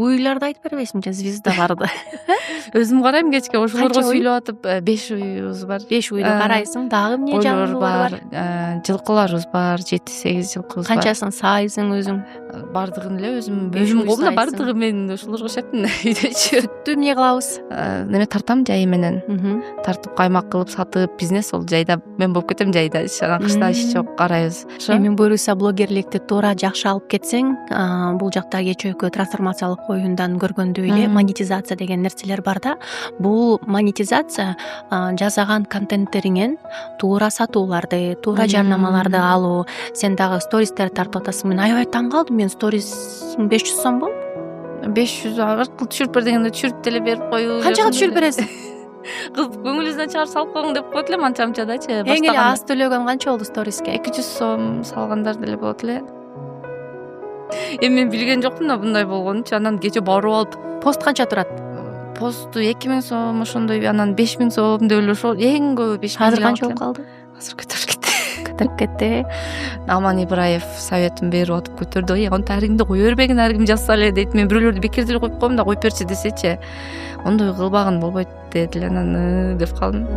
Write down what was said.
уйларды айтып бербейсиңби, звездаларды? Өзүм карайм кечке ошолорго сүйлөп атып 5 уйубуз бар. 5 уйду карайсың. Дагы эмне жаныбар бар? Жылкыларыбыз бар, 7-8 жылкыбыз бар. Канчасын саайсың өзүң? Бардыгын эле өзүм колумда бардыгы мен ошолорго шаптым үйдөчү. Сүттү эмне кылабыз? Неме тартам жай менен. Тартып каймак кылып сатып, бизнес ол жайда мен болуп кетем жайда. Анан кышта иш жок, карайбыз. Эми буюрса блогерликти туура жакшы алып кетсең, бул жакта кечээкү трансформациялык оюндан көргөндөй эле монетизация деген нерселер бар да. Бул монетизация жасаган контенттериңен туура сатууларды, туура жарнамаларды алуу. Сен дагы стористер тартып атасың. Мен аябай таң калдым. Мен сторис 500 сом болду. 500 аркылуу түшүрүп бер дегенде түшүрүп деле берип коюу. Канчага түшүрүп бересиң? Кыз көңүлүңүздөн чыгарып салып коюң деп коет эле манча-манчадачы. Эң эле аз төлөгөн канча болду сториске? 200 сом салгандар деле болот эле. Эми мен билген жокмун да мындай болгонунчу. Анан кече барып алып, пост канча турат? Посту 2000 сом ошондой, анан 5000 сом деп эле ошол эң көбү 5000. Азыр канча болуп калды? Азыр көтөрүп кетти. Көтөрүп кетти. Аман Ибраев советин берип атып көтөрдү. Таригиңди кое бербегин, ар ким жазса эле дейт. Мен бирөөлөрдү бекерде эле коюп коем да, коюп берчи десечи. Ондой кылбагын болбойт деди эле, анан деп калдым.